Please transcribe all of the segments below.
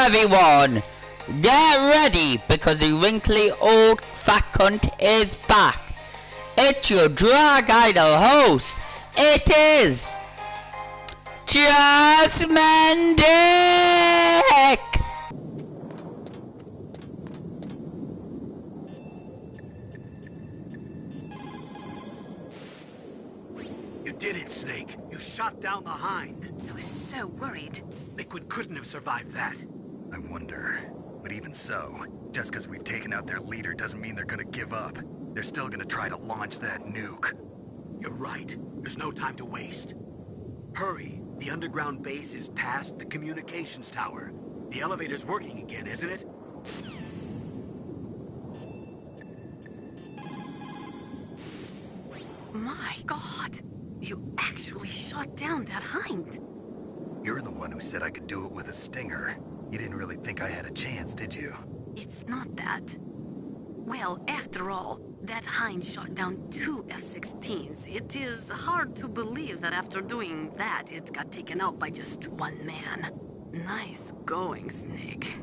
everyone! Get ready because the wrinkly old fat cunt is back. It's your drag idol host. It is Just Mendick! You did it, Snake. You shot down the Hind. I was so worried. Liquid couldn't have survived that. I wonder. But even so, just because we've taken out their leader doesn't mean they're gonna give up. They're still gonna try to launch that nuke. You're right. There's no time to waste. Hurry. The underground base is past the communications tower. The elevator's working again, isn't it? My God! You actually shot down that Hind! You're the one who said I could do it with a stinger. You didn't really think I had a chance, did you? It's not that. Well, after all, that Hind shot down 2 F-16s. It is hard to believe that after doing that, it got taken out by just one man. Nice going, Snake.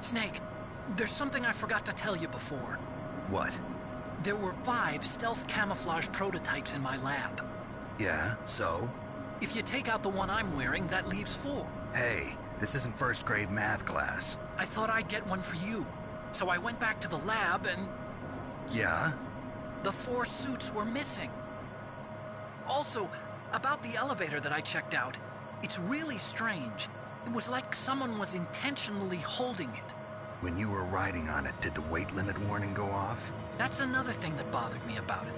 Snake, there's something I forgot to tell you before. What? There were 5 stealth camouflage prototypes in my lab. Yeah, so? If you take out the one I'm wearing, that leaves 4. Hey, this isn't first grade math class. I thought I'd get one for you. So I went back to the lab and... Yeah? the 4 suits were missing. Also, about the elevator that I checked out, it's really strange. It was like someone was intentionally holding it. When you were riding on it, did the weight limit warning go off? That's another thing that bothered me about it.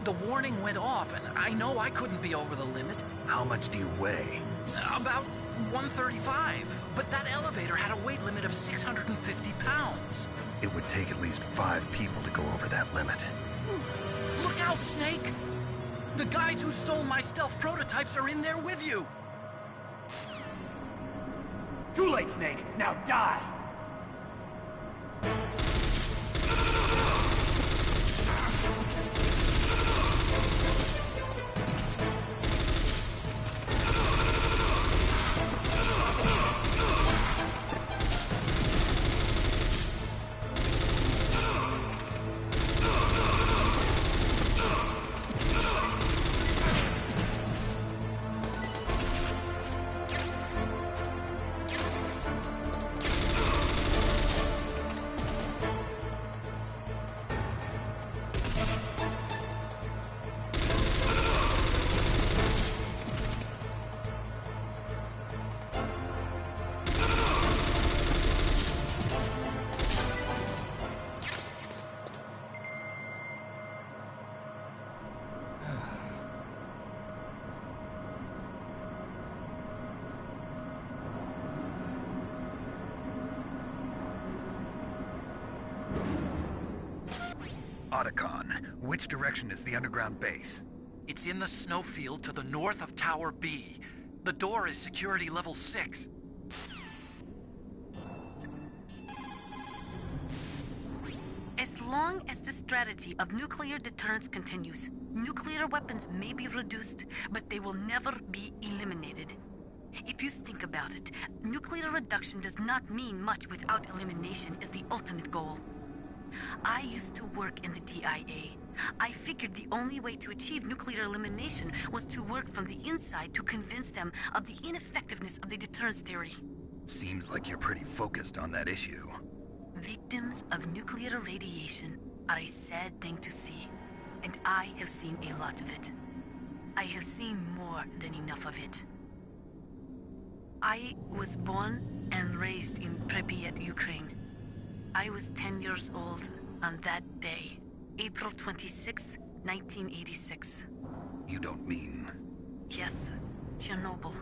The warning went off, and I know I couldn't be over the limit. How much do you weigh? About 135, but that elevator had a weight limit of 650 pounds. It would take at least 5 people to go over that limit. Look out, Snake! The guys who stole my stealth prototypes are in there with you! Too late, Snake. Now die! Otacon, which direction is the underground base? It's in the snowfield to the north of Tower B. The door is security level 6. As long as the strategy of nuclear deterrence continues, nuclear weapons may be reduced, but they will never be eliminated. If you think about it, nuclear reduction does not mean much without elimination as the ultimate goal. I used to work in the DIA. I figured the only way to achieve nuclear elimination was to work from the inside to convince them of the ineffectiveness of the deterrence theory. Seems like you're pretty focused on that issue. Victims of nuclear radiation are a sad thing to see, and I have seen a lot of it. I have seen more than enough of it. I was born and raised in Pripyat, Ukraine. I was 10 years old on that day, April 26, 1986. You don't mean... Yes, Chernobyl.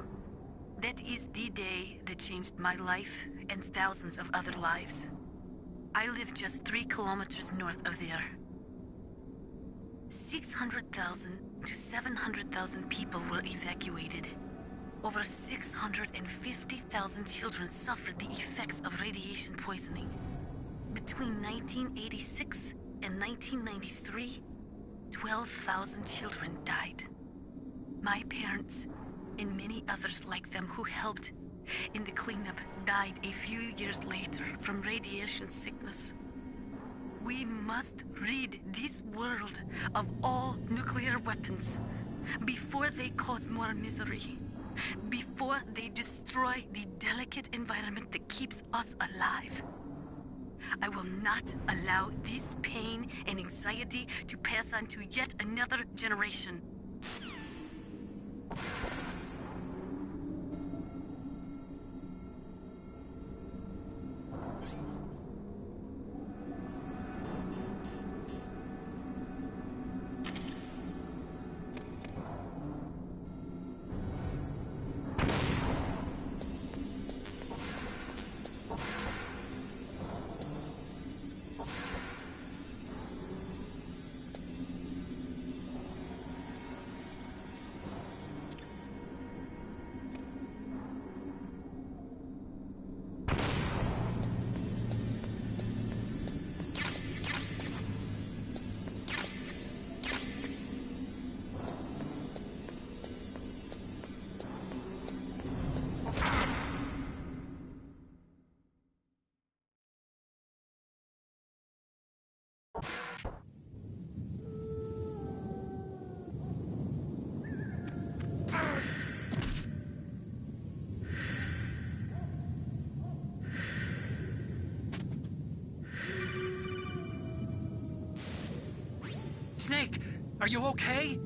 That is the day that changed my life and thousands of other lives. I live just 3 kilometers north of there. 600,000 to 700,000 people were evacuated. Over 650,000 children suffered the effects of radiation poisoning. Between 1986 and 1993, 12,000 children died. My parents, and many others like them who helped in the cleanup, died a few years later from radiation sickness. We must rid this world of all nuclear weapons before they cause more misery, before they destroy the delicate environment that keeps us alive. I will not allow this pain and anxiety to pass on to yet another generation. Snake, are you okay?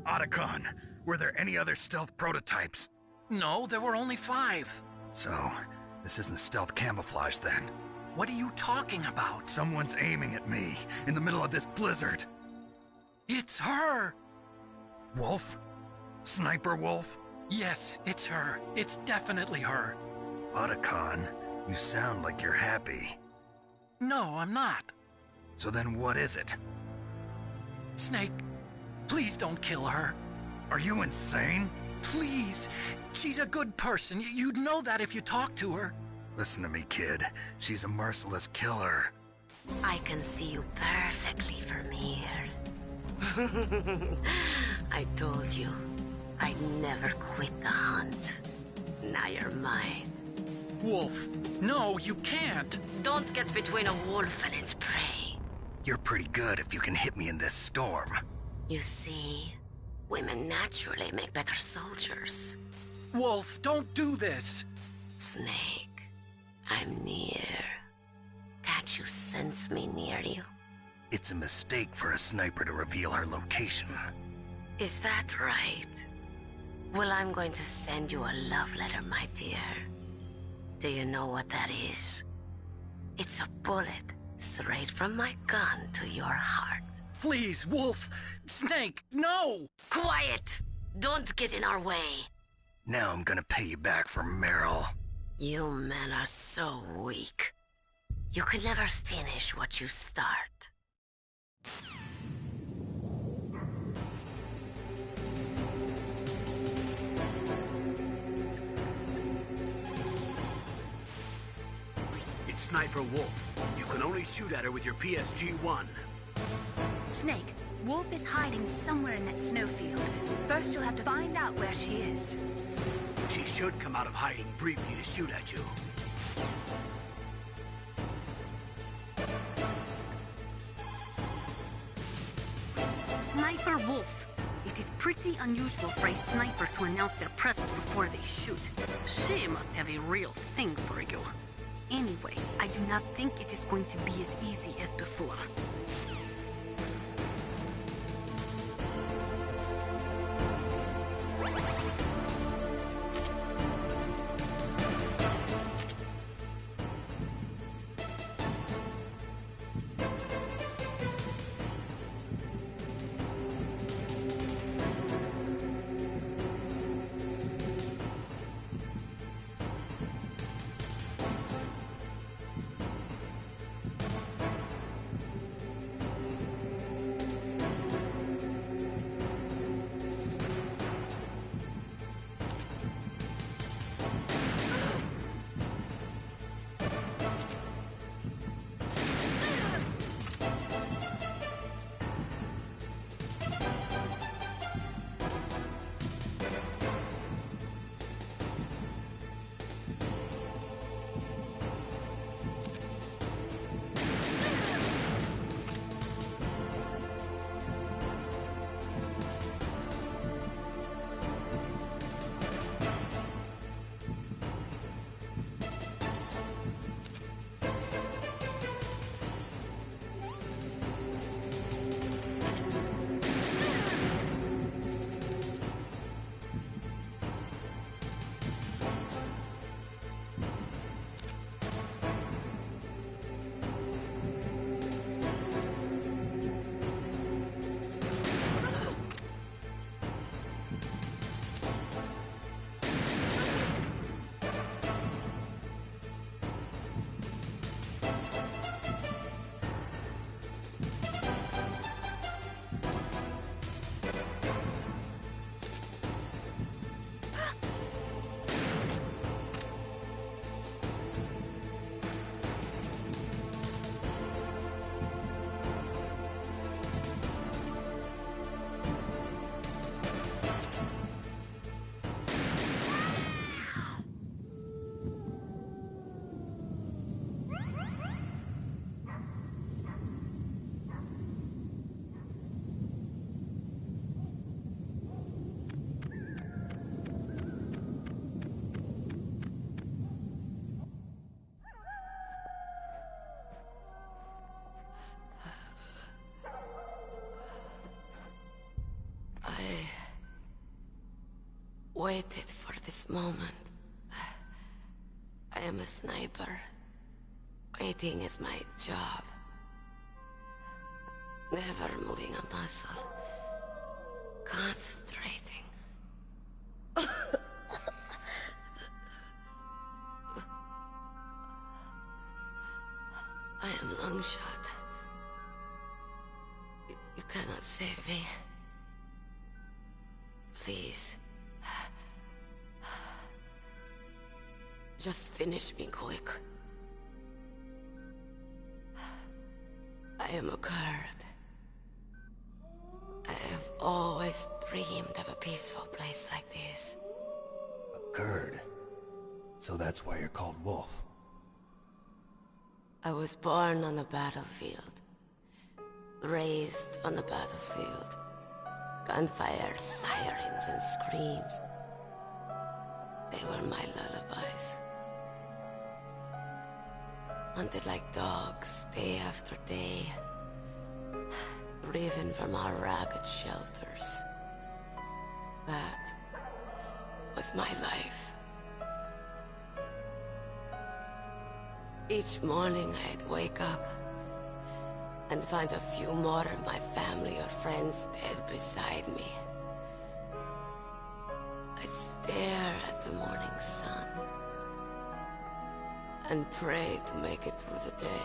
Otacon, were there any other stealth prototypes? No, there were only 5. So, this isn't stealth camouflage then. What are you talking about? Someone's aiming at me, in the middle of this blizzard. It's her! Wolf? Sniper Wolf? Yes, it's her. It's definitely her. Otacon, you sound like you're happy. No, I'm not. So then what is it? Snake, please don't kill her. Are you insane? Please! She's a good person. You'd know that if you talked to her. Listen to me, kid. She's a merciless killer. I can see you perfectly from here. I told you, I'd never quit the hunt. Now you're mine. Wolf, no, you can't. Don't get between a wolf and its prey. You're pretty good if you can hit me in this storm. You see, women naturally make better soldiers. Wolf, don't do this. Snake, I'm near. Can't you sense me near you? It's a mistake for a sniper to reveal her location. Is that right? Well, I'm going to send you a love letter, my dear. Do you know what that is? It's a bullet straight from my gun to your heart. Please, Wolf! Snake, no! Quiet! Don't get in our way. Now I'm gonna pay you back for Meryl. You men are so weak. You can never finish what you start. It's Sniper Wolf. You can only shoot at her with your PSG-1. Snake, Wolf is hiding somewhere in that snowfield. First, you'll have to find out where she is. She should come out of hiding briefly to shoot at you. Sniper Wolf. It is pretty unusual for a sniper to announce their presence before they shoot. She must have a real thing for you. Anyway, I do not think it is going to be as easy as before. Waited for this moment. I am a sniper. Waiting is my job. Never moving a muscle. Concentrating. I am long shot. You cannot save me. Please. Just finish me quick. I am a Kurd. I have always dreamed of a peaceful place like this. A Kurd? So that's why you're called Wolf. I was born on the battlefield. Raised on the battlefield. Gunfire, sirens, and screams. They were my lullabies. Hunted like dogs, day after day. Driven from our ragged shelters. That was my life. Each morning I'd wake up and find a few more of my family or friends dead beside me. I'd stare at the morning sun and pray to make it through the day.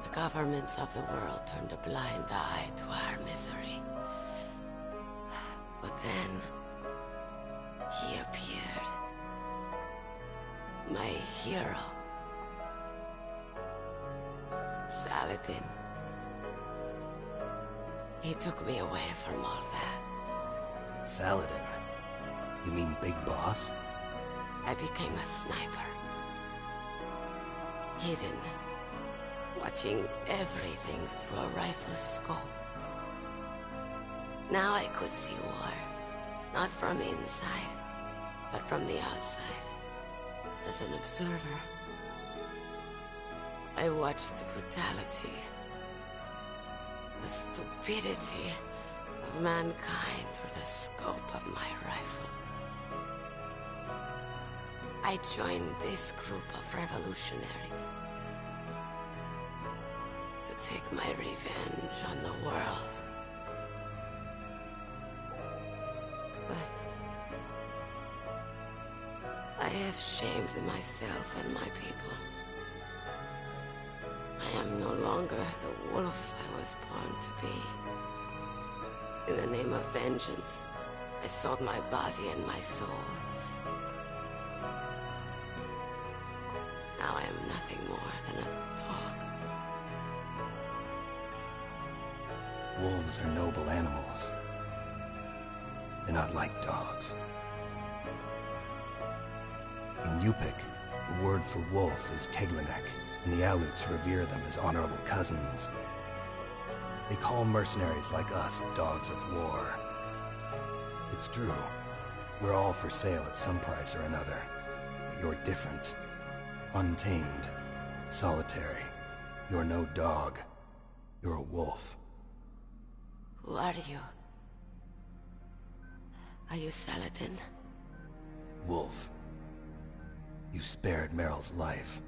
The governments of the world turned a blind eye to our misery. But then, he appeared. My hero. Saladin. He took me away from all that. Saladin? You mean Big Boss? I became a sniper. Hidden. Watching everything through a rifle's scope. Now I could see war. Not from inside, but from the outside, as an observer, I watched the brutality, the stupidity of mankind through the scope of my rifle. I joined this group of revolutionaries to take my revenge on the world. But I have shamed myself and my people. I am no longer the wolf I was born to be. In the name of vengeance, I sold my body and my soul. Now I am nothing more than a dog. Wolves are noble animals. They're not like dogs. In Yupik, the word for wolf is Keglanek, and the Aleuts revere them as honorable cousins. They call mercenaries like us dogs of war. It's true. We're all for sale at some price or another. But you're different. Untamed. Solitary. You're no dog. You're a wolf. Who are you? Are you Saladin? Wolf. You spared Meryl's life.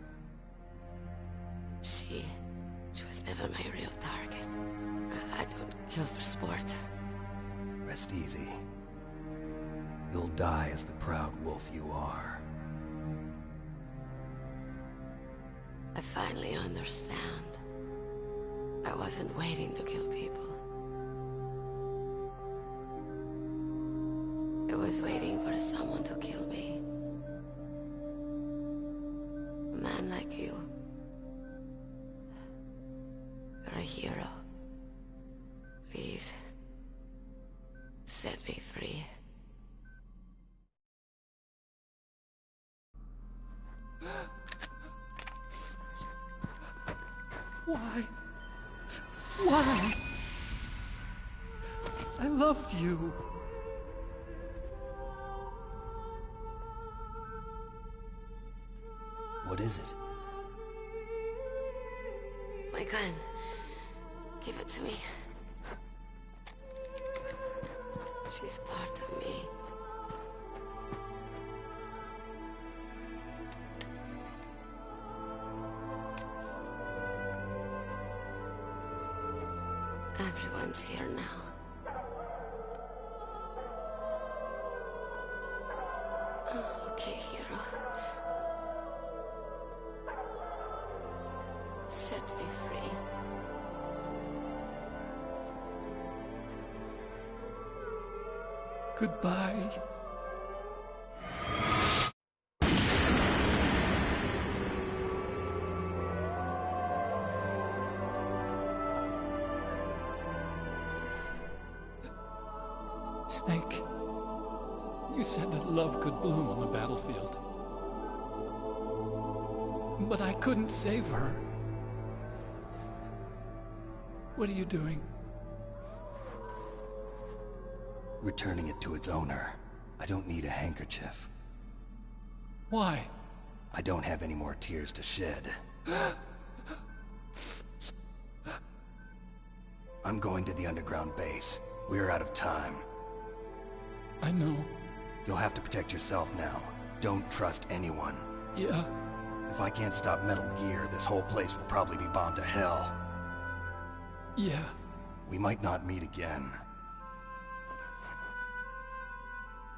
She was never my real target. I don't kill for sport. Rest easy. You'll die as the proud wolf you are. I finally understand. I wasn't waiting to kill people. I was waiting for someone to kill me. A man like you. You're a hero. Please, set me free. Why? Why? I loved you. What is it? My gun. Give it to me. She's part of me. Everyone's here now. Oh, okay, hero. Set me free. Goodbye. Snake, you said that love could bloom on the battlefield. But I couldn't save her. What are you doing? Returning it to its owner. I don't need a handkerchief. Why? I don't have any more tears to shed. I'm going to the underground base. We're out of time. I know. You'll have to protect yourself now. Don't trust anyone. Yeah. If I can't stop Metal Gear, this whole place will probably be bombed to hell. Yeah. We might not meet again.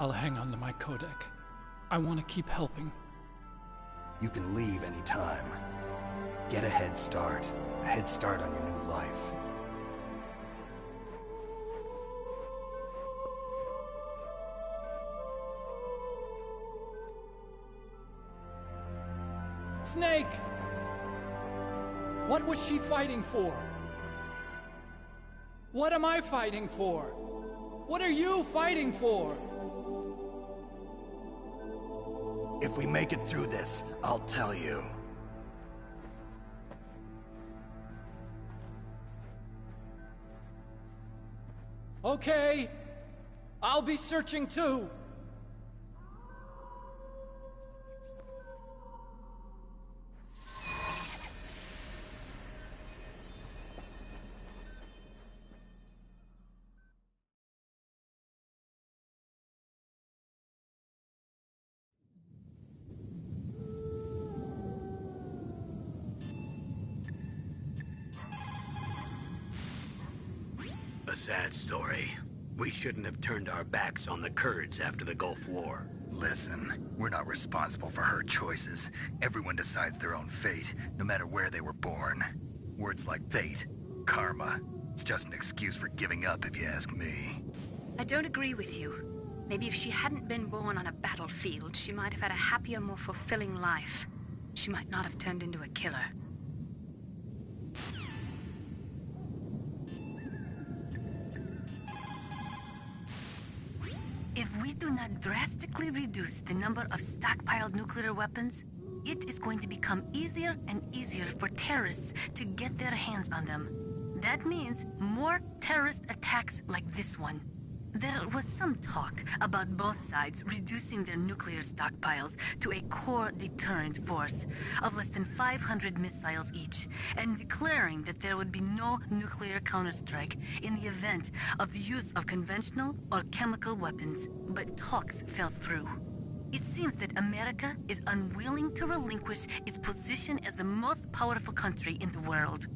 I'll hang on to my codec. I want to keep helping. You can leave anytime. Get a head start. A head start on your new life. Snake! What was she fighting for? What am I fighting for? What are you fighting for? If we make it through this, I'll tell you. Okay. I'll be searching too. sad story. We shouldn't have turned our backs on the Kurds after the Gulf War. Listen, we're not responsible for her choices. Everyone decides their own fate, no matter where they were born. Words like fate, karma, it's just an excuse for giving up if you ask me. I don't agree with you. Maybe if she hadn't been born on a battlefield, she might have had a happier, more fulfilling life. She might not have turned into a killer. If we do not drastically reduce the number of stockpiled nuclear weapons, it is going to become easier and easier for terrorists to get their hands on them. That means more terrorist attacks like this one. There was some talk about both sides reducing their nuclear stockpiles to a core deterrent force of less than 500 missiles each, and declaring that there would be no nuclear counterstrike in the event of the use of conventional or chemical weapons. But talks fell through. It seems that America is unwilling to relinquish its position as the most powerful country in the world.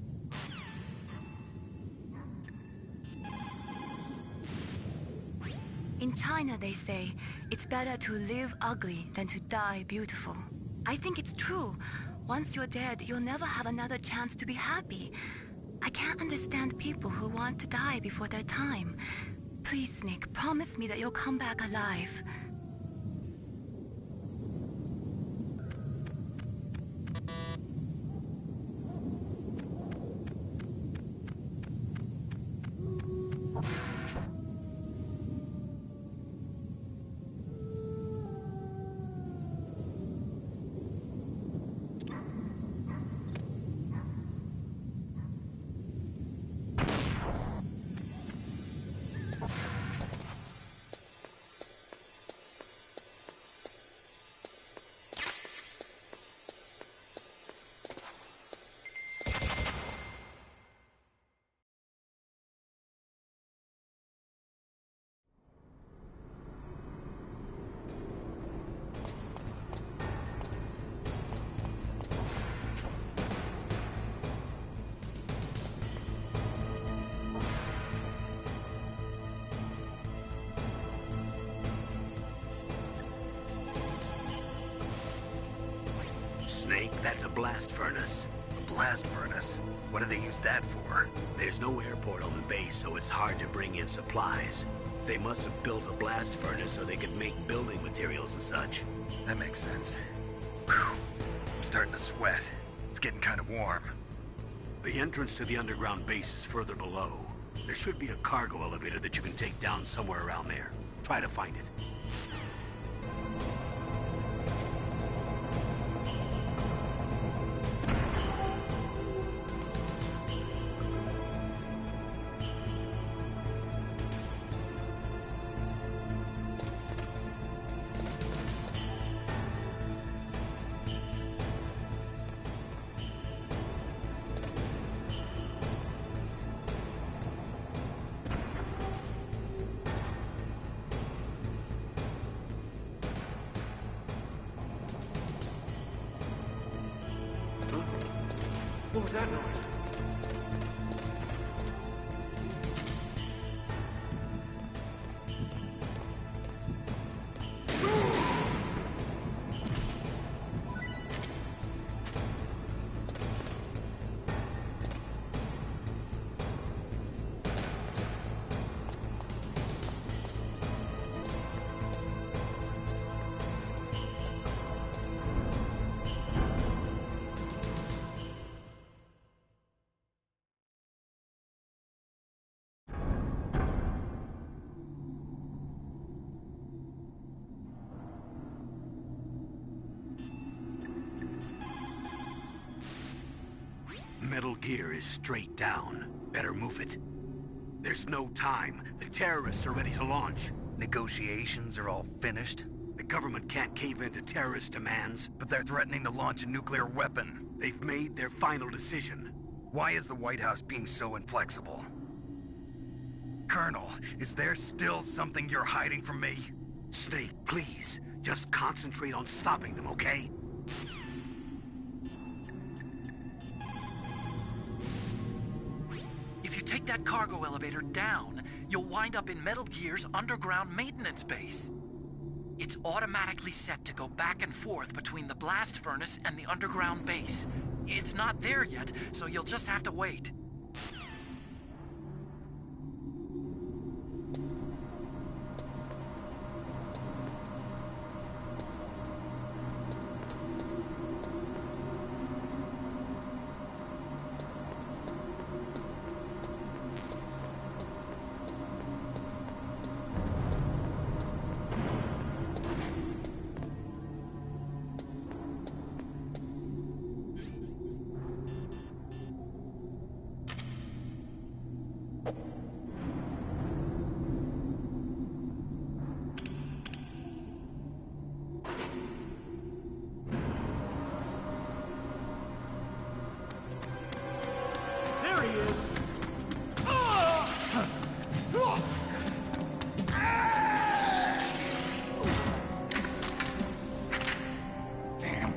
In China, they say, it's better to live ugly than to die beautiful. I think it's true. Once you're dead, you'll never have another chance to be happy. I can't understand people who want to die before their time. Please, Nick, promise me that you'll come back alive. Snake, that's a blast furnace. A blast furnace? What do they use that for? There's no airport on the base, so it's hard to bring in supplies. They must have built a blast furnace so they could make building materials and such. That makes sense. Whew. I'm starting to sweat. It's getting kind of warm. The entrance to the underground base is further below. There should be a cargo elevator that you can take down somewhere around there. Try to find it. What was that noise? Metal gear is straight down. Better move it. There's no time. The terrorists are ready to launch. Negotiations are all finished, The government can't cave into terrorist demands. but they're threatening to launch a nuclear weapon. They've made their final decision. Why is the White House being so inflexible? Colonel, is there still something you're hiding from me? Snake, please. Just concentrate on stopping them, okay? If you take that cargo elevator down, you'll wind up in Metal Gear's underground maintenance base. It's automatically set to go back and forth between the blast furnace and the underground base. It's not there yet, so you'll just have to wait. There he is! Damn.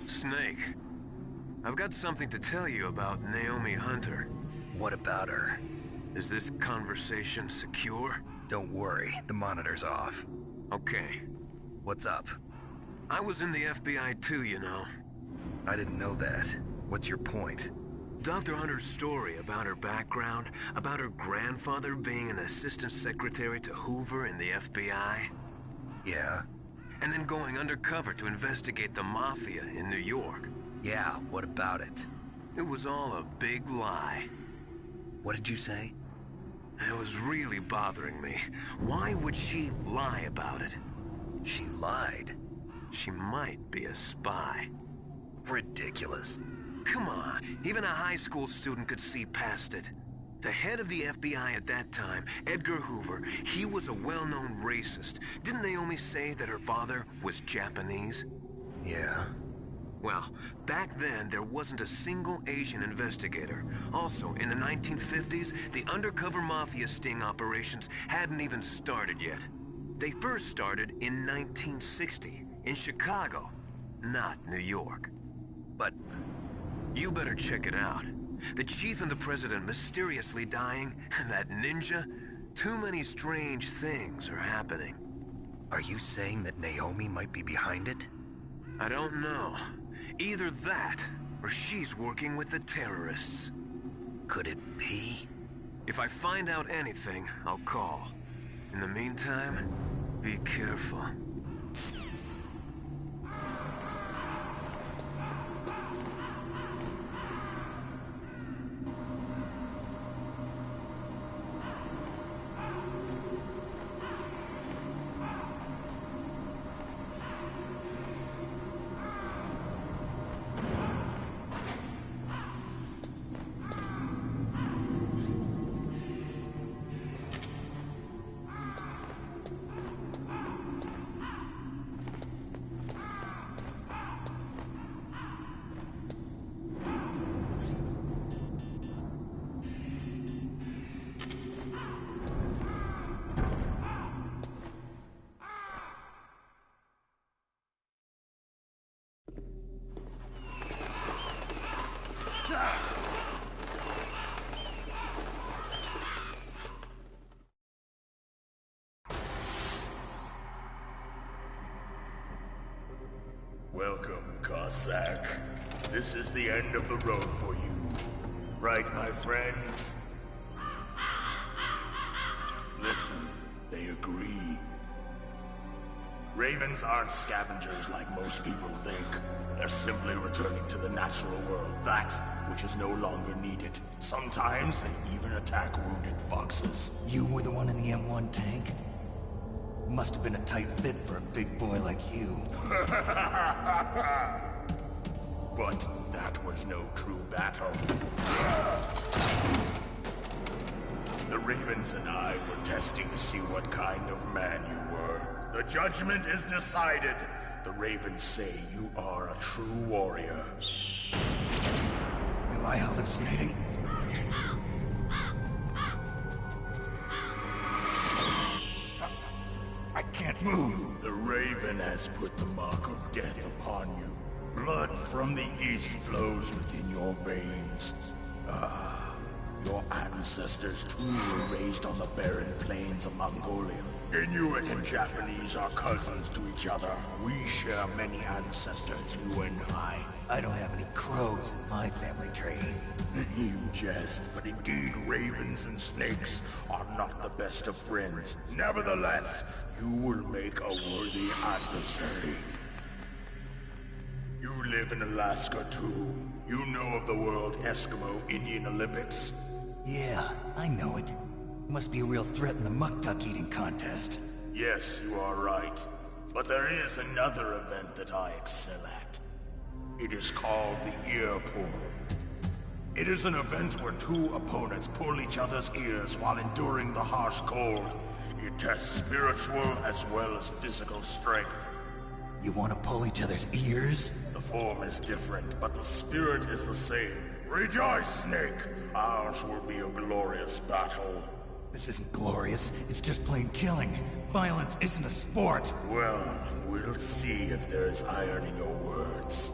Snake, I've got something to tell you about Naomi Hunter. What about her? Is this conversation secure? Don't worry, the monitor's off. Okay. What's up? I was in the FBI too, you know. I didn't know that. What's your point? Dr. Hunter's story about her background, about her grandfather being an assistant secretary to Hoover in the FBI. Yeah? And then going undercover to investigate the Mafia in New York. Yeah, what about it? It was all a big lie. What did you say? It was really bothering me. Why would she lie about it? She lied. She might be a spy. Ridiculous. Come on, even a high school student could see past it. The head of the FBI at that time, Edgar Hoover, he was a well-known racist. Didn't Naomi say that her father was Japanese? Yeah. Well, back then, there wasn't a single Asian investigator. Also, in the 1950s, the undercover mafia sting operations hadn't even started yet. They first started in 1960, In Chicago, not New York. But You better check it out. The chief and the president mysteriously dying, and that ninja? Too many strange things are happening. are you saying that Naomi might be behind it? I don't know. Either that, or she's working with the terrorists. Could it be? If I find out anything, I'll call. In the meantime, be careful. Welcome, Cossack. This is the end of the road for you. Right, my friends? Listen, they agree. Ravens aren't scavengers like most people think. They're simply returning to the natural world, that which is no longer needed. Sometimes they even attack wounded foxes. You were the one in the M1 tank? Must have been a tight fit for a big boy like you. But that was no true battle. The Ravens and I were testing to see what kind of man you were. The judgment is decided. The Ravens say you are a true warrior. Am I hallucinating? I can't move. The Raven has put the mark of death upon you. Blood from the east flows within your veins. Ah, your ancestors too were raised on the barren plains of Mongolia. Inuit and Japanese are cousins to each other. We share many ancestors, you and I. I don't have any crows in my family tree. You jest, but indeed ravens and snakes are not the best of friends. Nevertheless, you will make a worthy adversary. You live in Alaska too. You know of the World Eskimo Indian Olympics? Yeah, I know it. Must be a real threat in the muck duck eating contest. Yes, you are right. But there is another event that I excel at. It is called the ear pull. It is an event where two opponents pull each other's ears while enduring the harsh cold. It tests spiritual as well as physical strength. You want to pull each other's ears? The form is different, but the spirit is the same. Rejoice, Snake! Ours will be a glorious battle. This isn't glorious, it's just plain killing. Violence isn't a sport. Well, we'll see if there's iron in your words.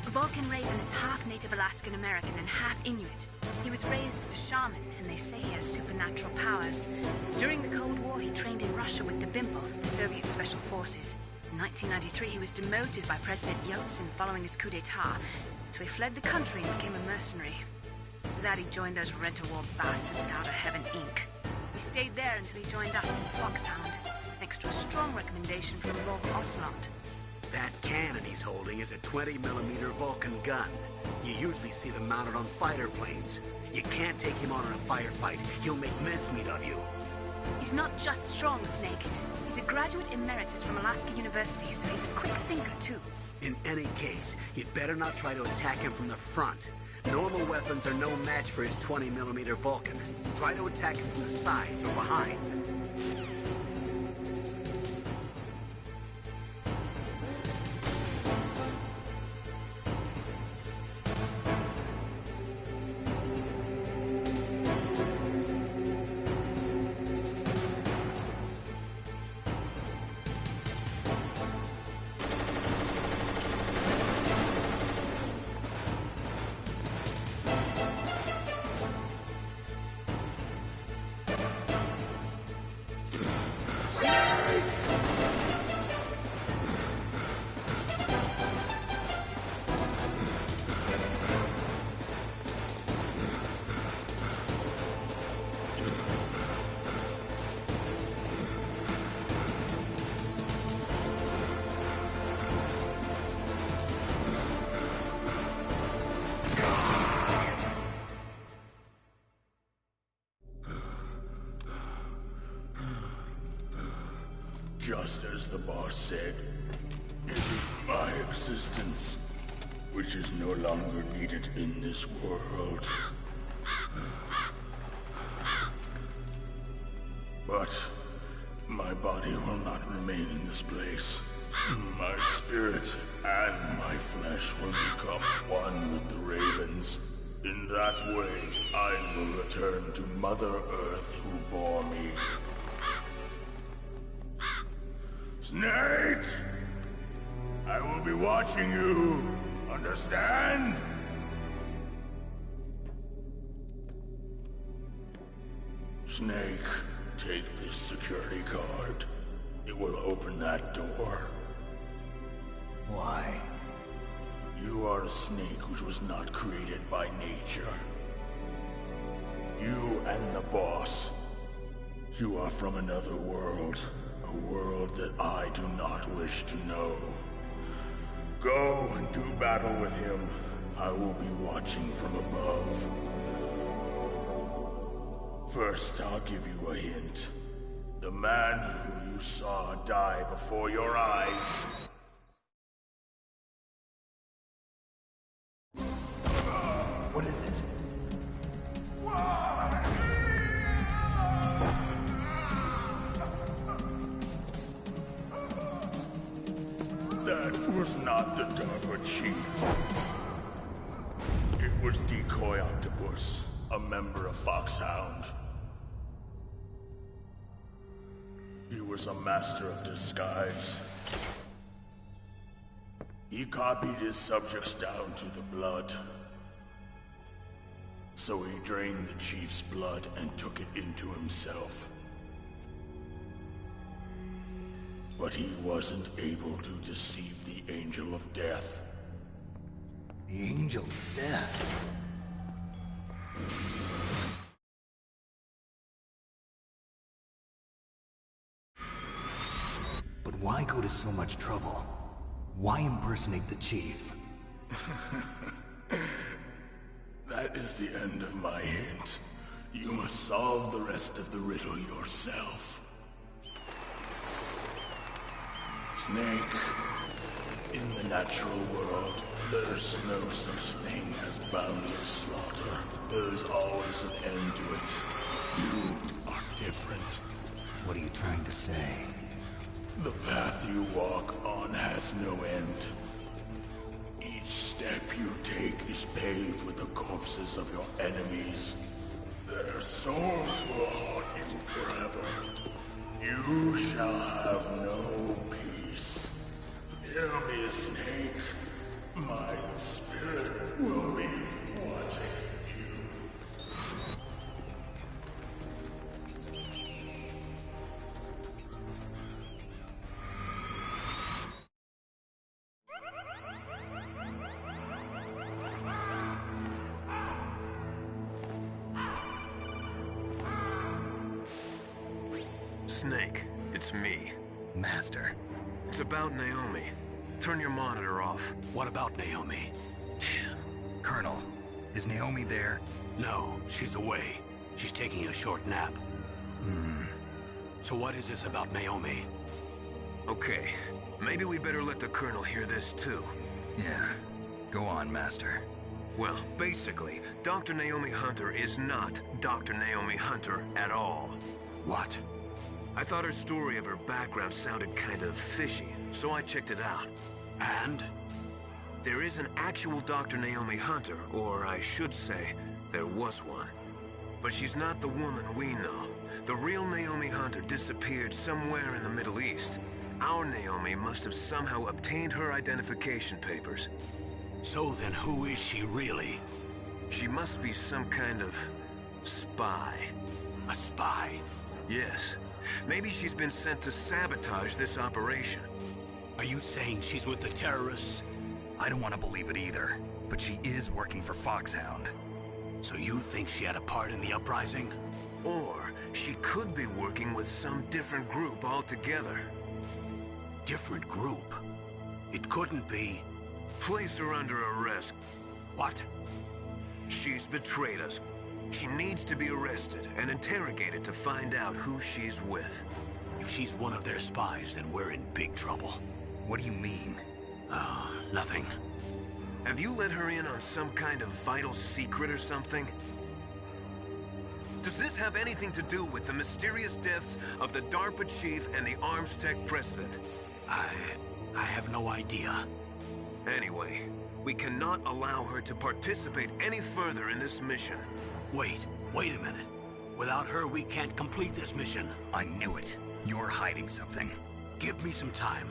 Vulcan Raven is half Native Alaskan American and half Inuit. He was raised as a shaman, and they say he has supernatural powers. During the Cold War, he trained in Russia with the BIMPO, the Soviet Special Forces. In 1993, he was demoted by President Yeltsin following his coup d'etat, so he fled the country and became a mercenary. After that, he joined those rent-a-war bastards at Outer Heaven, Inc. He stayed there until he joined us in Foxhound, next to a strong recommendation from Lord Ocelot. That cannon he's holding is a 20mm Vulcan gun. You usually see them mounted on fighter planes. You can't take him on in a firefight. He'll make mincemeat of you. He's not just strong, Snake. He's a graduate emeritus from Alaska University, so he's a quick thinker, too. In any case, you'd better not try to attack him from the front. Normal weapons are no match for his 20mm Vulcan. Try to attack him from the sides or behind. Just as the boss said, it is my existence which is no longer needed in this world. But my body will not remain in this place. My spirit and my flesh will become one with the ravens. In that way, I will return to Mother Earth who bore me. Snake! I will be watching you. Understand? Snake, take this security card. It will open that door. Why? You are a snake which was not created by nature. You and the boss. You are from another world. A world that I do not wish to know. Go and do battle with him. I will be watching from above. First, I'll give you a hint. The man who you saw die before your eyes. What is it? That was not the DARPA chief. It was Decoy Octopus, a member of Foxhound. He was a master of disguise. He copied his subjects down to the blood. So he drained the chief's blood and took it into himself. But he wasn't able to deceive the Angel of Death. The Angel of Death? But why go to so much trouble? Why impersonate the chief? That is the end of my hint. You must solve the rest of the riddle yourself. Snake, in the natural world, there's no such thing as boundless slaughter. There's always an end to it. But you are different. What are you trying to say? The path you walk on has no end. Each step you take is paved with the corpses of your enemies. Their souls will haunt you forever. You shall have no peace. Hear me, Snake. My spirit will be watching you. Snake, it's me. Master. It's about Naomi. Turn your monitor off. What about Naomi? Colonel, is Naomi there? No, she's away. She's taking a short nap. So what is this about Naomi? Okay, maybe we better let the Colonel hear this too. Yeah. Go on, Master. Well, basically, Dr. Naomi Hunter is not Dr. Naomi Hunter at all. What? I thought her story of her background sounded kind of fishy, so I checked it out. And? There is an actual Dr. Naomi Hunter, or I should say, there was one. But she's not the woman we know. The real Naomi Hunter disappeared somewhere in the Middle East. Our Naomi must have somehow obtained her identification papers. So then who is she really? She must be some kind of spy. A spy? Yes. Maybe she's been sent to sabotage this operation. Are you saying she's with the terrorists? I don't want to believe it either, but she is working for Foxhound. So you think she had a part in the uprising? Or she could be working with some different group altogether. Different group? It couldn't be... Place her under arrest. What? She's betrayed us. She needs to be arrested and interrogated to find out who she's with. If she's one of their spies, then we're in big trouble. What do you mean? Nothing. Have you let her in on some kind of vital secret or something? Does this have anything to do with the mysterious deaths of the DARPA chief and the Arms Tech president? I have no idea. Anyway, we cannot allow her to participate any further in this mission. Wait a minute. Without her, we can't complete this mission. I knew it. You're hiding something. Give me some time.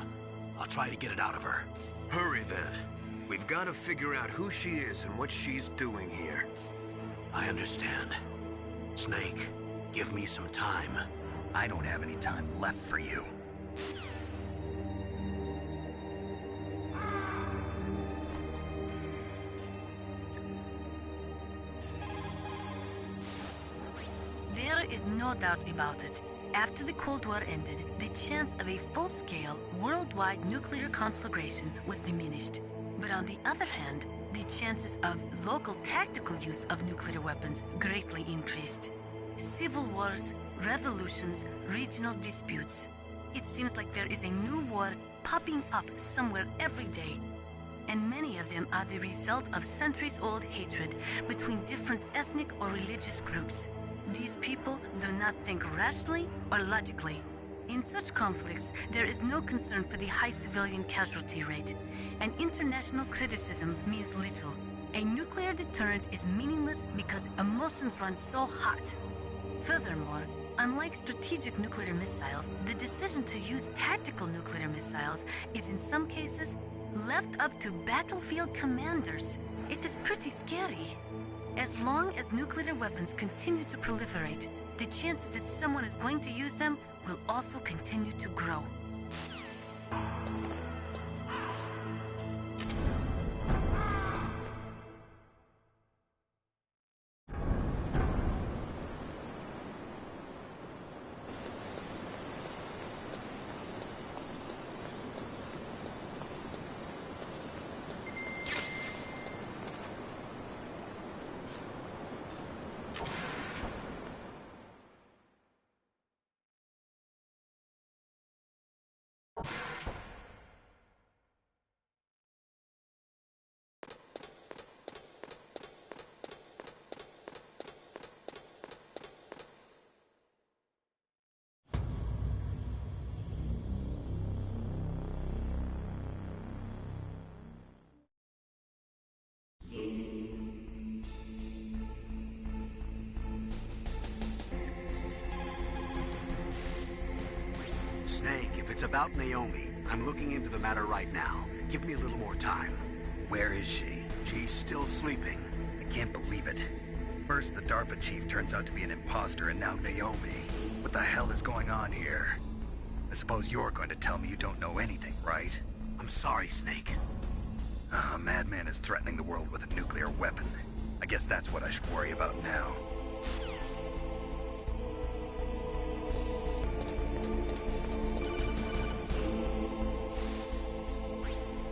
I'll try to get it out of her. Hurry then. We've got to figure out who she is and what she's doing here. I understand. Snake, give me some time. I don't have any time left for you. There is no doubt about it. After the Cold War ended, the chance of a full-scale, worldwide nuclear conflagration was diminished. But on the other hand, the chances of local tactical use of nuclear weapons greatly increased. Civil wars, revolutions, regional disputes. It seems like there is a new war popping up somewhere every day. And many of them are the result of centuries-old hatred between different ethnic or religious groups. These people do not think rationally or logically. In such conflicts, there is no concern for the high civilian casualty rate, and international criticism means little. A nuclear deterrent is meaningless because emotions run so hot. Furthermore, unlike strategic nuclear missiles, the decision to use tactical nuclear missiles is in some cases left up to battlefield commanders. It is pretty scary. As long as nuclear weapons continue to proliferate, the chances that someone is going to use them will also continue to grow. Snake, if it's about Naomi, I'm looking into the matter right now. Give me a little more time. Where is she? She's still sleeping. I can't believe it. First, the DARPA chief turns out to be an imposter, and now Naomi. What the hell is going on here? I suppose you're going to tell me you don't know anything, right? I'm sorry, Snake. A madman is threatening the world with a nuclear weapon. I guess that's what I should worry about now.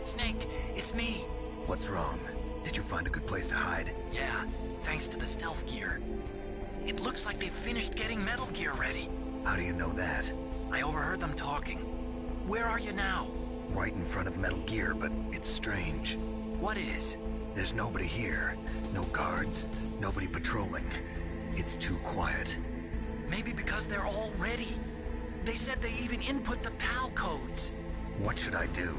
Snake, it's me. What's wrong? Did you find a good place to hide? Yeah, thanks to the stealth gear. It looks like they've finished getting Metal Gear ready. How do you know that? I overheard them talking. Where are you now? Right in front of Metal Gear, but it's strange. What is? There's nobody here. No guards, nobody patrolling. It's too quiet. Maybe because they're all ready. They said they even input the PAL codes. What should I do?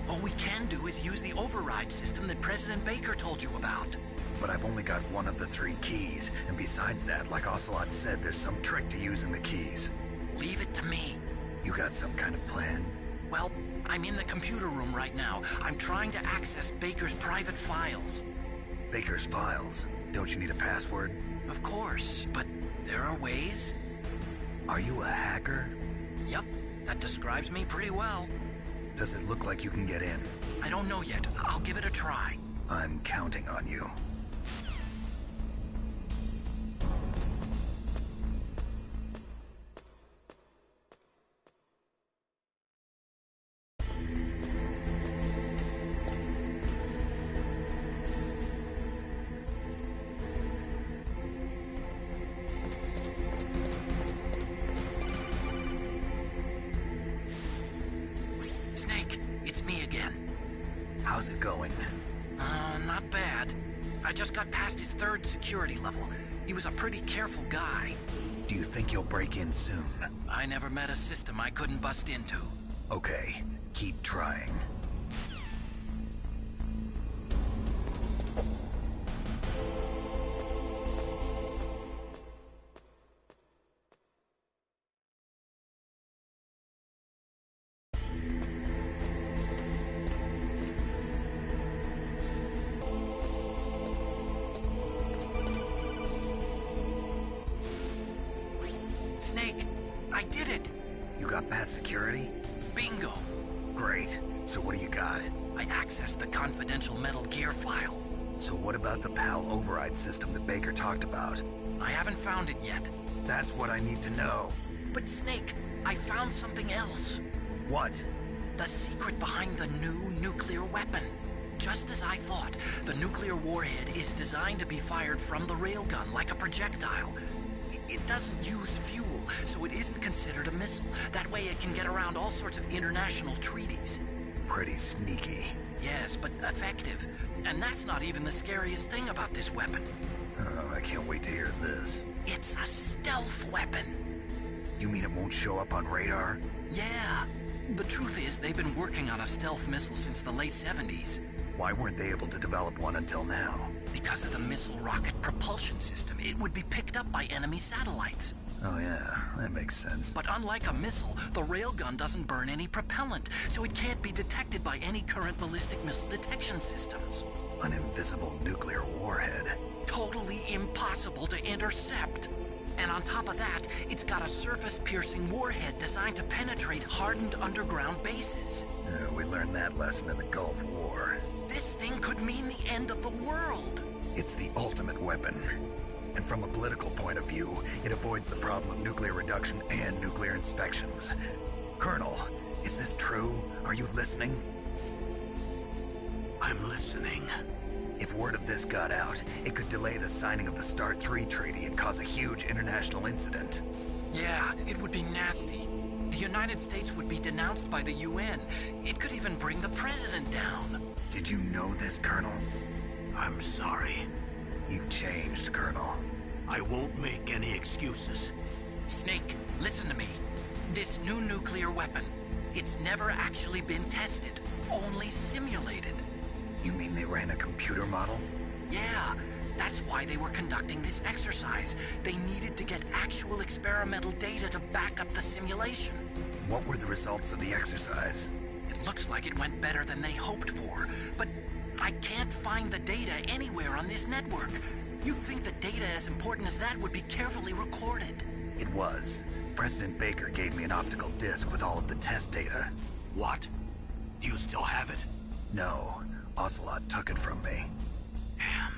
All we can do is use the override system that President Baker told you about. But I've only got one of the 3 keys, and besides that, like Ocelot said, there's some trick to using the keys. Leave it to me. You got some kind of plan? Well, I'm in the computer room right now. I'm trying to access Baker's private files. Baker's files? Don't you need a password? Of course, but there are ways. Are you a hacker? Yep, that describes me pretty well. Does it look like you can get in? I don't know yet. I'll give it a try. I'm counting on you. How's it going? Not bad. I just got past his 3rd security level. He was a pretty careful guy. Do you think you'll break in soon? I never met a system I couldn't bust into. Okay, keep trying. Snake, I did it! You got past security? Bingo! Great. So what do you got? I accessed the confidential Metal Gear file. So what about the PAL override system that Baker talked about? I haven't found it yet. That's what I need to know. But Snake, I found something else. What? The secret behind the new nuclear weapon. Just as I thought, the nuclear warhead is designed to be fired from the railgun like a projectile. It doesn't use fuel, so it isn't considered a missile. That way it can get around all sorts of international treaties. Pretty sneaky. Yes, but effective. And that's not even the scariest thing about this weapon. Oh, I can't wait to hear this. It's a stealth weapon. You mean it won't show up on radar? Yeah. The truth is, they've been working on a stealth missile since the late 70s. Why weren't they able to develop one until now? Because of the missile rocket propulsion system, it would be picked up by enemy satellites. Oh yeah, that makes sense. But unlike a missile, the railgun doesn't burn any propellant, so it can't be detected by any current ballistic missile detection systems. An invisible nuclear warhead. Totally impossible to intercept. And on top of that, it's got a surface-piercing warhead designed to penetrate hardened underground bases. We learned that lesson in the Gulf War. This thing could mean the end of the world. It's the ultimate weapon. And from a political point of view, it avoids the problem of nuclear reduction and nuclear inspections. Colonel, is this true? Are you listening? I'm listening. If word of this got out, it could delay the signing of the START 3 treaty and cause a huge international incident. Yeah, it would be nasty. The United States would be denounced by the UN. It could even bring the president down. Did you know this, Colonel? I'm sorry. You've changed, Colonel. I won't make any excuses. Snake, listen to me. This new nuclear weapon, it's never actually been tested, only simulated. You mean they ran a computer model? Yeah, that's why they were conducting this exercise. They needed to get actual experimental data to back up the simulation. What were the results of the exercise? It looks like it went better than they hoped for, but I can't find the data anywhere on this network. You'd think that data as important as that would be carefully recorded. It was. President Baker gave me an optical disc with all of the test data. What? Do you still have it? No. Ocelot took it from me. Damn.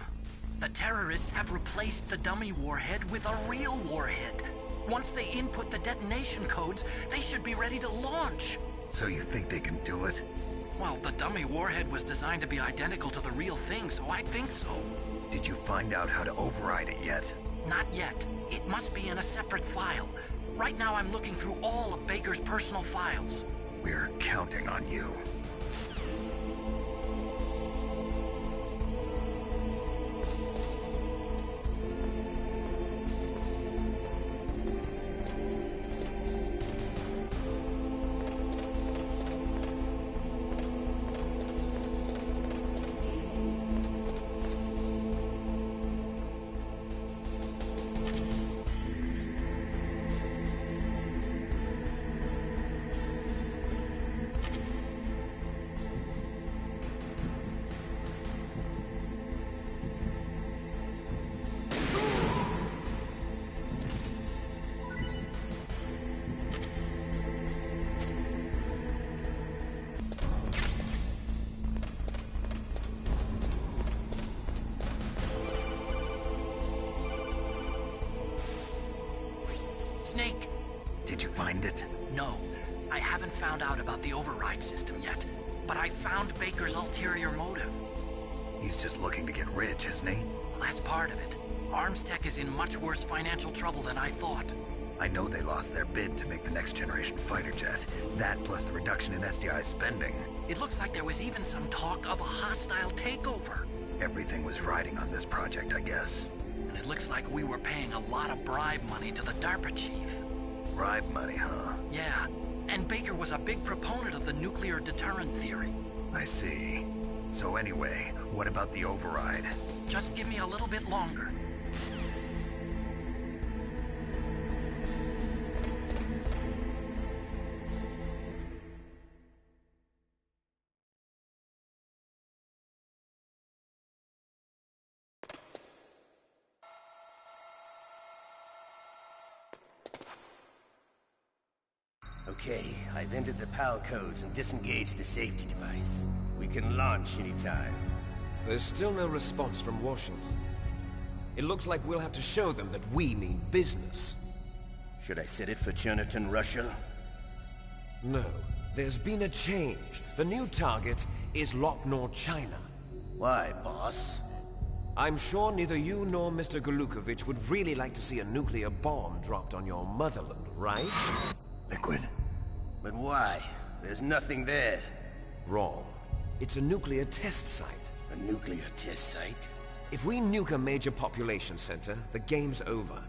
The terrorists have replaced the dummy warhead with a real warhead. Once they input the detonation codes, they should be ready to launch. So you think they can do it? Well, the dummy warhead was designed to be identical to the real thing, so I think so. Did you find out how to override it yet? Not yet. It must be in a separate file. Right now I'm looking through all of Baker's personal files. We're counting on you. Snake! Did you find it? No, I haven't found out about the override system yet, but I found Baker's ulterior motive. He's just looking to get rich, isn't he? Well, that's part of it. Arms Tech is in much worse financial trouble than I thought. I know they lost their bid to make the next generation fighter jet. That plus the reduction in SDI spending. It looks like there was even some talk of a hostile takeover. Everything was riding on this project, I guess. And it looks like we were paying a lot of bribe money to the DARPA chief. Bribe money, huh? Yeah, and Baker was a big proponent of the nuclear deterrent theory. I see. So anyway, what about the override? Just give me a little bit longer. Okay, I've entered the PAL codes and disengaged the safety device. We can launch anytime. There's still no response from Washington. It looks like we'll have to show them that we mean business. Should I set it for Cherniton, Russia? No, there's been a change. The new target is Locknor, China. Why, boss? I'm sure neither you nor Mr. Golukovich would really like to see a nuclear bomb dropped on your motherland, right? Liquid. But why? There's nothing there. Wrong. It's a nuclear test site. A nuclear test site? If we nuke a major population center, the game's over.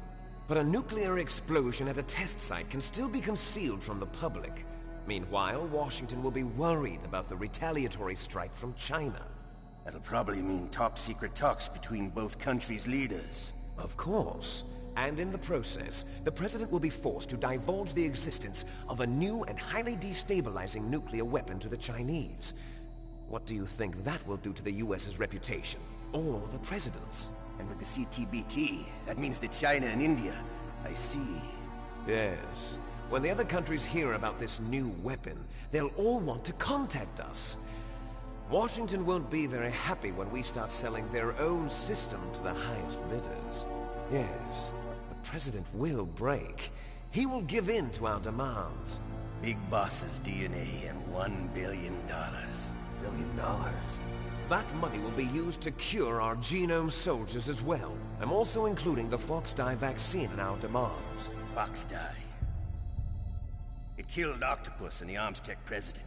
But a nuclear explosion at a test site can still be concealed from the public. Meanwhile, Washington will be worried about the retaliatory strike from China. That'll probably mean top-secret talks between both countries' leaders. Of course. And in the process, the President will be forced to divulge the existence of a new and highly destabilizing nuclear weapon to the Chinese. What do you think that will do to the US's reputation? Or the President's? And with the CTBT, that means that China and India... I see. Yes. When the other countries hear about this new weapon, they'll all want to contact us. Washington won't be very happy when we start selling their own system to the highest bidders. Yes. The President will break. He will give in to our demands. Big Boss's DNA and $1 billion. $1 billion? That money will be used to cure our genome soldiers as well. I'm also including the Fox-Die vaccine in our demands. Fox-Die? It killed Octopus and the Armstech president.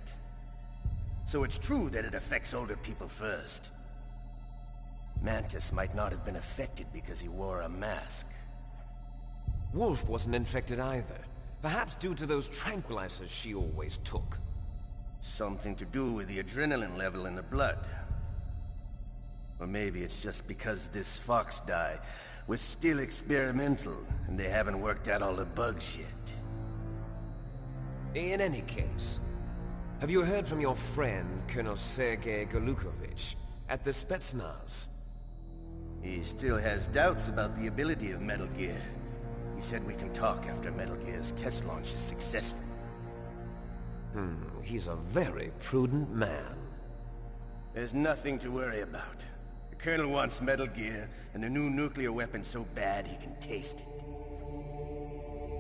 So it's true that it affects older people first. Mantis might not have been affected because he wore a mask. Wolf wasn't infected either. Perhaps due to those tranquilizers she always took. Something to do with the adrenaline level in the blood. Or maybe it's just because this Fox-Die was still experimental, and they haven't worked out all the bugs yet. In any case, have you heard from your friend, Colonel Sergei Golukovich, at the Spetsnaz? He still has doubts about the ability of Metal Gear. He said we can talk after Metal Gear's test launch is successful. He's a very prudent man. There's nothing to worry about. The Colonel wants Metal Gear and a new nuclear weapon so bad he can taste it.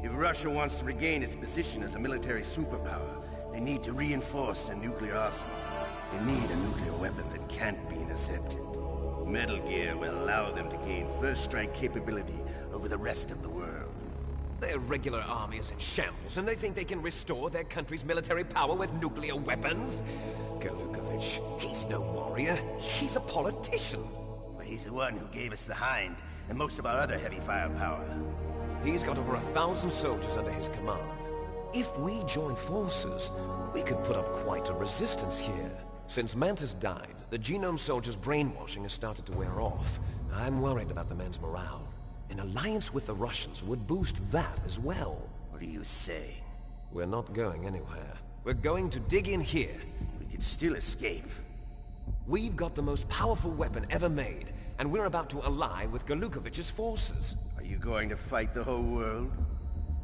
If Russia wants to regain its position as a military superpower, they need to reinforce their nuclear arsenal. They need a nuclear weapon that can't be intercepted. Metal Gear will allow them to gain first strike capability over the rest of the world. Their regular army is in shambles, and they think they can restore their country's military power with nuclear weapons? Golukovich, he's no warrior. He's a politician. But he's the one who gave us the Hind and most of our other heavy firepower. He's got over 1,000 soldiers under his command. If we join forces, we could put up quite a resistance here. Since Mantis died, the genome soldiers' brainwashing has started to wear off. I'm worried about the men's morale. An alliance with the Russians would boost that as well. What are you saying? We're not going anywhere. We're going to dig in here. We could still escape. We've got the most powerful weapon ever made, and we're about to ally with Golukovich's forces. Are you going to fight the whole world?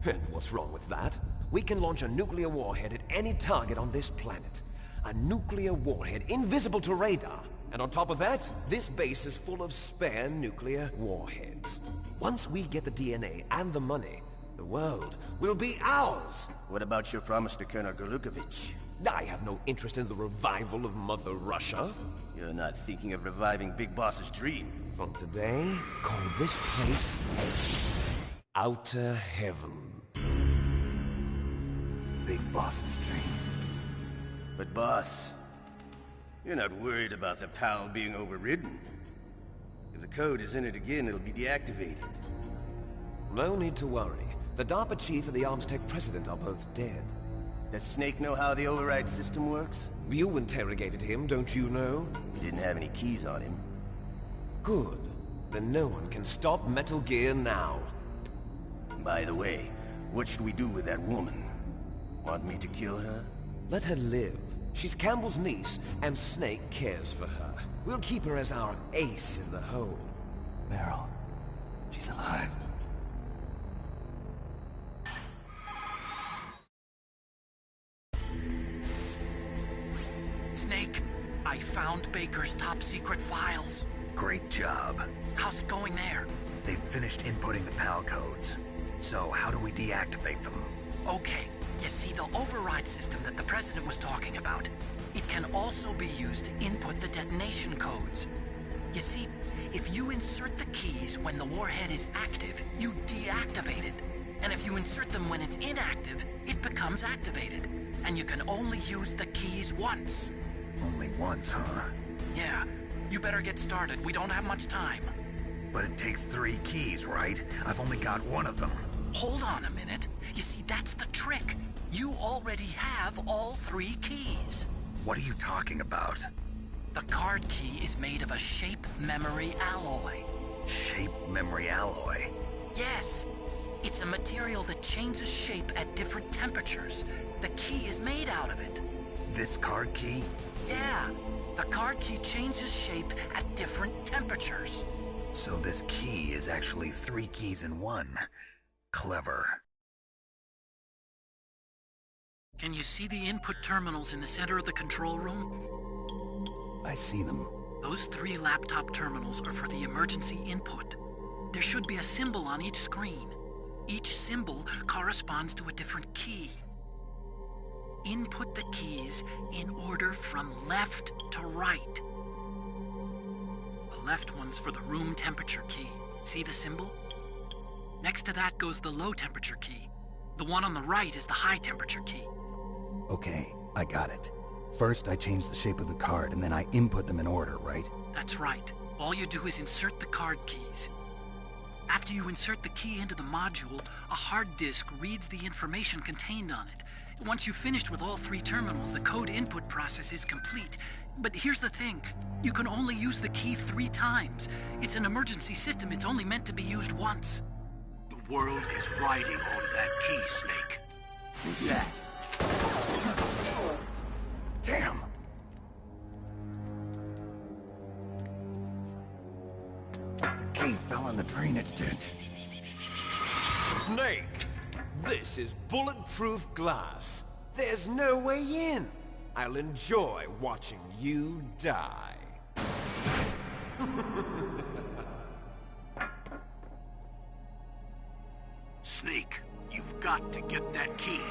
And what's wrong with that? We can launch a nuclear warhead at any target on this planet. A nuclear warhead invisible to radar. And on top of that, this base is full of spare nuclear warheads. Once we get the DNA and the money, the world will be ours! What about your promise to Colonel Golukovich? I have no interest in the revival of Mother Russia. You're not thinking of reviving Big Boss's dream. From today, call this place Outer Heaven. big boss's dream. But boss, you're not worried about the PAL being overridden. If the code is in it again, it'll be deactivated. No need to worry. The DARPA chief and the ArmsTech president are both dead. Does Snake know how the override system works? You interrogated him, don't you know? He didn't have any keys on him. Good. Then no one can stop Metal Gear now. By the way, what should we do with that woman? Want me to kill her? Let her live. She's Campbell's niece, and Snake cares for her. We'll keep her as our ace in the hole. Meryl, she's alive. Snake, I found Baker's top-secret files. Great job. How's it going there? They've finished inputting the PAL codes. So how do we deactivate them? Okay, you see the override system that the President was talking about? It can also be used to input the detonation codes. You see, if you insert the keys when the warhead is active, you deactivate it. And if you insert them when it's inactive, it becomes activated. And you can only use the keys once. Only once, huh? Yeah, you better get started. We don't have much time. But it takes 3 keys, right? I've only got 1 of them. Hold on a minute. You see, that's the trick. You already have all 3 keys. What are you talking about? The card key is made of a shape memory alloy. Shape memory alloy? Yes. It's a material that changes shape at different temperatures. The key is made out of it. This card key? Yeah. The card key changes shape at different temperatures. So this key is actually 3 keys in 1. Clever. Can you see the input terminals in the center of the control room? I see them. Those 3 laptop terminals are for the emergency input. There should be a symbol on each screen. Each symbol corresponds to a different key. Input the keys in order from left to right. The left one's for the room temperature key. See the symbol? Next to that goes the low temperature key. The one on the right is the high temperature key. Okay, I got it. First, I change the shape of the card, and then I input them in order, right? That's right. All you do is insert the card keys. After you insert the key into the module, a hard disk reads the information contained on it. Once you've finished with all 3 terminals, the code input process is complete. But here's the thing. You can only use the key 3 times. It's an emergency system. It's only meant to be used once. The world is riding on that key, Snake. Who's that? Damn! The key fell in the drainage ditch. Snake! This is bulletproof glass. There's no way in. I'll enjoy watching you die. Snake, you've got to get that key.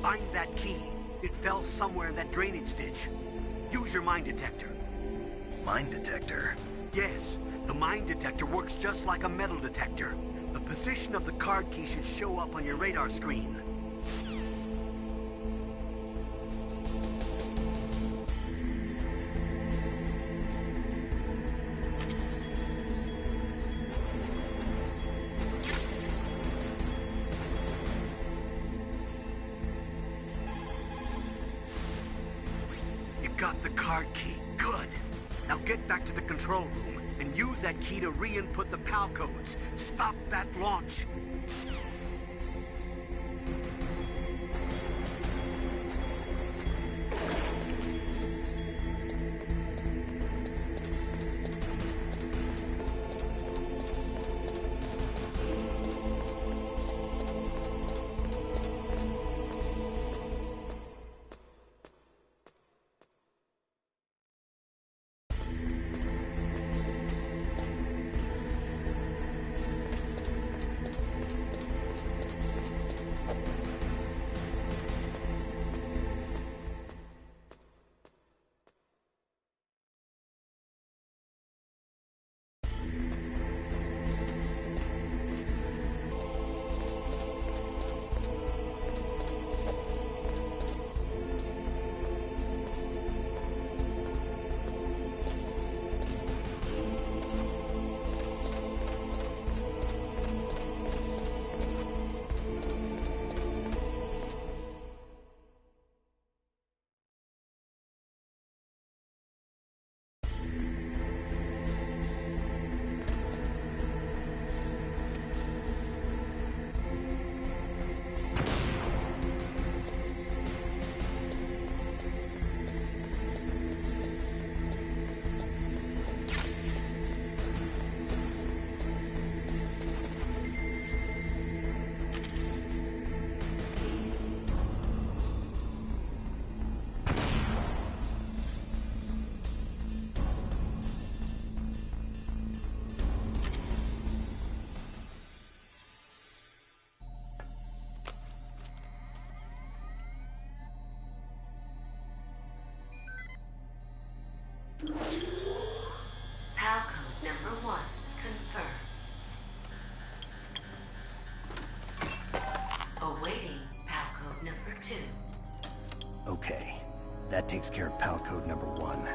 Find that key. It fell somewhere in that drainage ditch. Use your mine detector. Mine detector? Yes, the mine detector works just like a metal detector. The position of the card key should show up on your radar screen. You got the card key. Good. Now get back to the control room and use that key to re-input the PAL codes. Stop that launch. PAL code number 1, confirmed. Awaiting PAL code number 2. Okay, that takes care of PAL code number 1.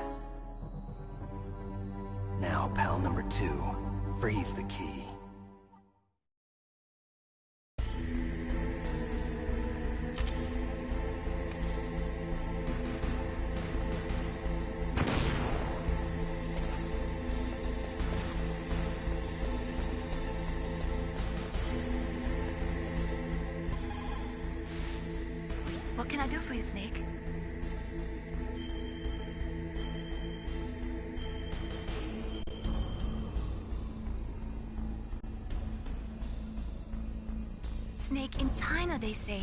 Now, PAL number 2, freeze the key. What can I do for you, Snake? Snake, in China they say,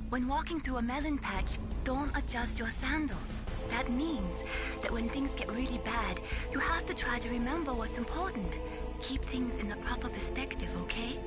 when walking through a melon patch, don't adjust your sandals. That means that when things get really bad, you have to try to remember what's important. Keep things in the proper perspective, okay?